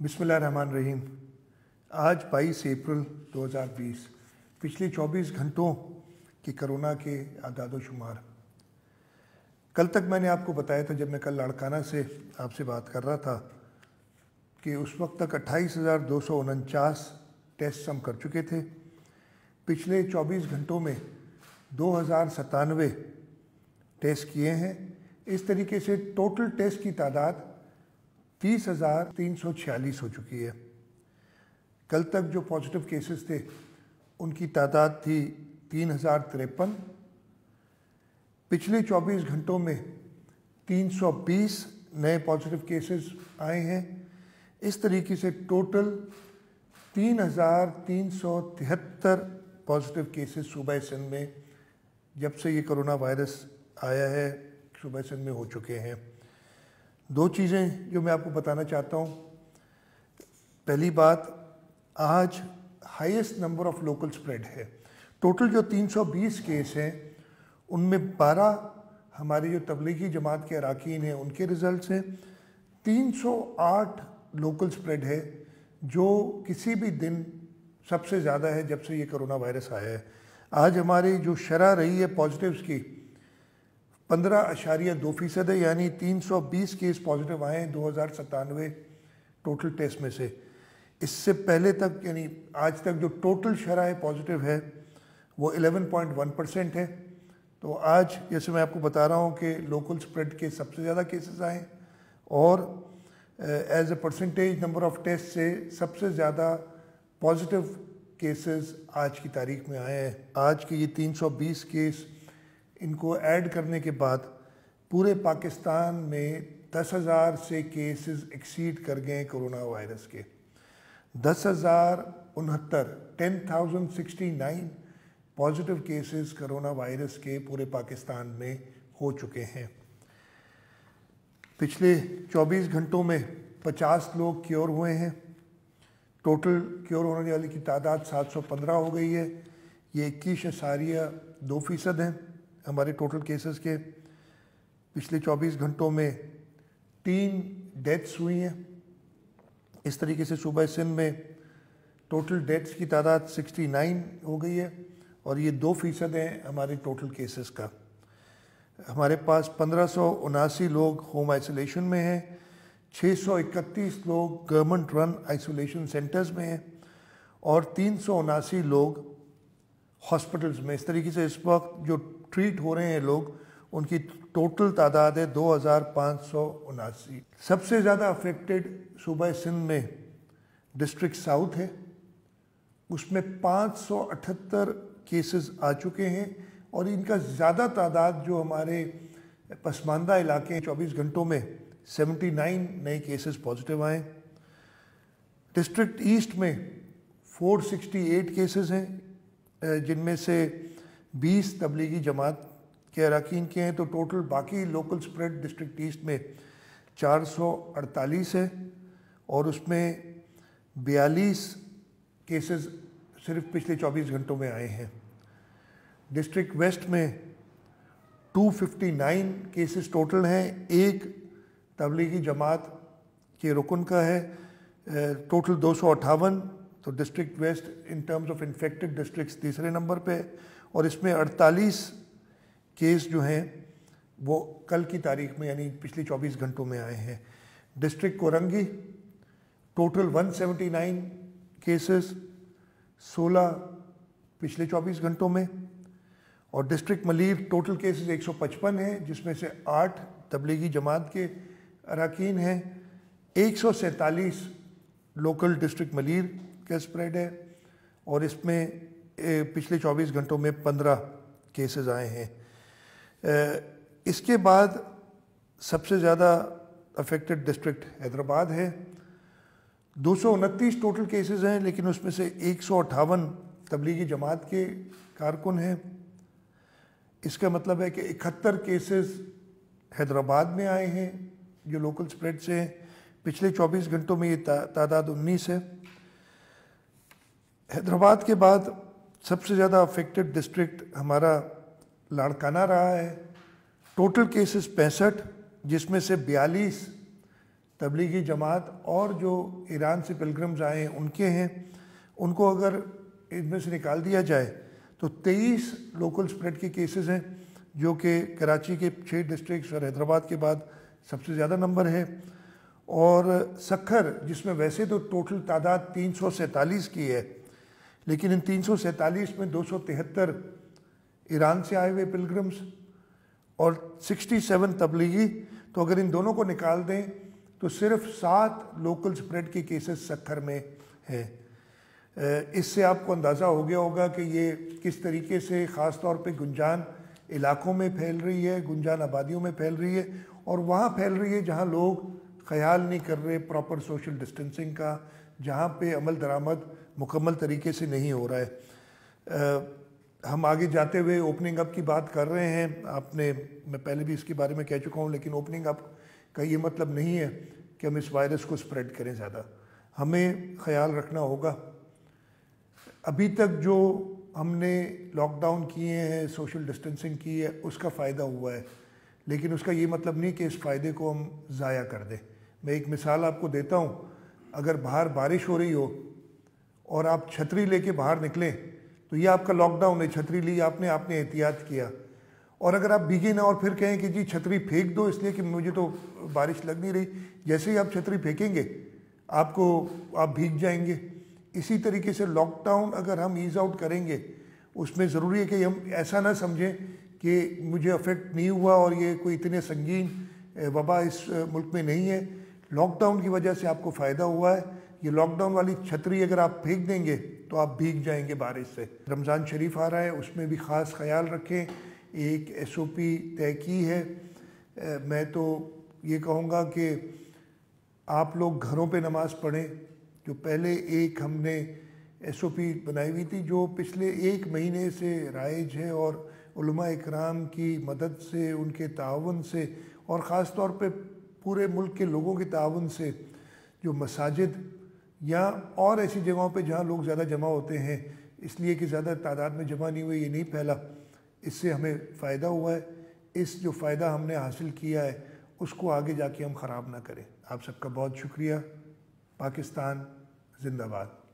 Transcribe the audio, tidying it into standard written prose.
बिस्मिल्लाहिर्रहमानिर्रहीम। आज 22 अप्रैल 2020 पिछले 24 घंटों की कोरोना के आदाद शुमार। कल तक मैंने आपको बताया था, जब मैं कल लाड़काना से आपसे बात कर रहा था, कि उस वक्त तक 28,249 टेस्ट हम कर चुके थे। पिछले 24 घंटों में 2,097 टेस्ट किए हैं। इस तरीके से टोटल टेस्ट की तादाद 30,346 हो चुकी है। कल तक जो पॉजिटिव केसेस थे उनकी तादाद थी 3,053। पिछले 24 घंटों में 320 नए पॉजिटिव केसेस आए हैं। इस तरीके से टोटल 3,373 पॉजिटिव केसेस सूबा सिंध में, जब से ये कोरोना वायरस आया है, सूबा सिंध में हो चुके हैं। दो चीज़ें जो मैं आपको बताना चाहता हूँ। पहली बात, आज highest number of local spread है। टोटल जो 320 केस हैं उनमें 12 हमारी जो तबलीगी जमात के अरकान हैं उनके रिज़ल्ट्स हैं। 308 लोकल स्प्रेड है, जो किसी भी दिन सबसे ज़्यादा है जब से ये कोरोना वायरस आया है। आज हमारी जो शरह रही है पॉजिटिव्स की 15.2% है, यानी 320 केस पॉजिटिव आए हैं 2,097 टोटल टेस्ट में से। इससे पहले तक, यानी आज तक जो टोटल शरह पॉजिटिव है वो 11.1% है। तो आज जैसे मैं आपको बता रहा हूँ कि लोकल स्प्रेड के सबसे ज़्यादा केसेस आए, और as a percentage number of test से सबसे ज़्यादा पॉजिटिव केसेस आज की तारीख में आए हैं। आज के ये 320 केस, इनको ऐड करने के बाद पूरे पाकिस्तान में 10,000 से केसेस एक्सीड कर गए कोरोना वायरस के। 10,69 पॉजिटिव केसेस कोरोना वायरस के पूरे पाकिस्तान में हो चुके हैं। पिछले 24 घंटों में 50 लोग क्योर हुए हैं। टोटल क्योर होने वाले की तादाद 715 हो गई है। ये 21.2% हैं हमारे टोटल केसेस के। पिछले 24 घंटों में 3 डेथ्स हुई हैं। इस तरीके से सूबा सिंध में टोटल डेथ्स की तादाद 69 हो गई है, और ये 2% हैं हमारे टोटल केसेस का। हमारे पास 1,579 लोग होम आइसोलेशन में हैं, 631 लोग गवर्नमेंट रन आइसोलेशन सेंटर्स में हैं, और 379 लोग हॉस्पिटल्स में। इस तरीके से इस वक्त जो ट्रीट हो रहे हैं लोग, उनकी टोटल तादाद है 2,579। सबसे ज़्यादा अफेक्टेड सूबा सिंध में डिस्ट्रिक्ट साउथ है। उसमें 578 केसेस आ चुके हैं, और इनका ज़्यादा तादाद जो हमारे पसमानदा इलाके हैं, 24 घंटों में 79 नए केसेस पॉजिटिव आए। डिस्ट्रिक्ट ईस्ट में 468 केसेस हैं, जिनमें से 20 तबलीगी जमात के अरकान के हैं। तो टोटल बाकी लोकल स्प्रेड डिस्ट्रिक्ट ईस्ट में 448 है, और उसमें 42 केसेस सिर्फ पिछले 24 घंटों में आए हैं। डिस्ट्रिक्ट वेस्ट में 259 केसेस टोटल हैं। एक तबलीगी जमात के रुकन का है। टोटल 258। तो district west in terms of infected districts तीसरे नंबर पे, और इसमें 48 केस जो हैं वो कल की तारीख में, यानी पिछले 24 घंटों में आए हैं। डिस्ट्रिक्ट कोरंगी टोटल 179 केसेस, 16 पिछले 24 घंटों में। और डिस्ट्रिक्ट मलीर टोटल केसेस 155 हैं, जिसमें से 8 तबलीगी जमात के अरकान हैं। 147 लोकल डिस्ट्रिक्ट मलीर का स्प्रेड है, और इसमें पिछले 24 घंटों में 15 केसेस आए हैं। इसके बाद सबसे ज़्यादा अफेक्टेड डिस्ट्रिक्ट हैदराबाद है। 229 टोटल केसेस हैं, लेकिन उसमें से 158 तबलीगी जमात के कारकुन हैं। इसका मतलब है कि 71 केसेस हैदराबाद में आए हैं जो लोकल स्प्रेड से हैं। पिछले 24 घंटों में ये तादाद 19 है। हैदराबाद के बाद सबसे ज़्यादा अफेक्टेड डिस्ट्रिक्ट हमारा लाड़काना रहा है। टोटल केसेस 65, जिसमें से 42 तबलीगी जमात और जो ईरान से पिलग्रम्स आए हैं उनके हैं, उनको अगर इनमें से निकाल दिया जाए तो 23 लोकल स्प्रेड के केसेस हैं, जो कि कराची के 6 डिस्ट्रिक्ट्स और हैदराबाद के बाद सबसे ज़्यादा नंबर है। और सक्खर, जिसमें वैसे तो टोटल तादाद 347 की है, लेकिन इन 347 में 273 ईरान से आए हुए पिलग्रम्स और 67 तबलीगी, तो अगर इन दोनों को निकाल दें तो सिर्फ 7 लोकल स्प्रेड के केसेस सक्खर में है। इससे आपको अंदाज़ा हो गया होगा कि ये किस तरीके से ख़ास तौर पे गुंजान इलाकों में फैल रही है, गुंजान आबादियों में फैल रही है, और वहाँ फैल रही है जहाँ लोग ख्याल नहीं कर रहे प्रॉपर सोशल डिस्टेंसिंग का, जहाँ पे अमल दरामद मुकम्मल तरीके से नहीं हो रहा है। हम आगे जाते हुए ओपनिंग अप की बात कर रहे हैं, मैं पहले भी इसके बारे में कह चुका हूँ, लेकिन ओपनिंग अप का ये मतलब नहीं है कि हम इस वायरस को स्प्रेड करें ज़्यादा। हमें ख्याल रखना होगा। अभी तक जो हमने लॉकडाउन किए हैं, सोशल डिस्टेंसिंग की है, उसका फ़ायदा हुआ है, लेकिन उसका ये मतलब नहीं कि इस फ़ायदे को हम ज़ाया कर दें। मैं एक मिसाल आपको देता हूँ, अगर बाहर बारिश हो रही हो और आप छतरी लेके बाहर निकलें तो ये आपका लॉकडाउन है, छतरी ली आपने एहतियात किया। और अगर आप भीगे ना और फिर कहें कि जी छतरी फेंक दो इसलिए कि मुझे तो बारिश लग नहीं रही, जैसे ही आप छतरी फेंकेंगे आप भीग जाएंगे। इसी तरीके से लॉकडाउन अगर हम ईज़ आउट करेंगे, उसमें ज़रूरी है कि हम ऐसा ना समझें कि मुझे अफेक्ट नहीं हुआ और ये कोई इतने संगीन वबा इस मुल्क में नहीं है। लॉकडाउन की वजह से आपको फ़ायदा हुआ है। ये लॉकडाउन वाली छतरी अगर आप फेंक देंगे तो आप भीग जाएंगे बारिश से। रमज़ान शरीफ आ रहा है, उसमें भी ख़ास ख्याल रखें। एक SOP तय की है। मैं तो ये कहूँगा कि आप लोग घरों पे नमाज़ पढ़ें। जो पहले एक हमने SOP बनाई हुई थी, जो पिछले 1 महीने से राइज है, और उलमा इकराम की मदद से, उनके ताउन से, और ख़ास तौर पे पूरे मुल्क के लोगों के ताउन से, जो मसाजिद या और ऐसी जगहों पे जहाँ लोग ज़्यादा जमा होते हैं, इसलिए कि ज़्यादा तादाद में जमा नहीं हुए, ये नहीं फैला, इससे हमें फ़ायदा हुआ है। इस जो फ़ायदा हमने हासिल किया है उसको आगे जाके हम ख़राब ना करें। आप सबका बहुत शुक्रिया। पाकिस्तान जिंदाबाद।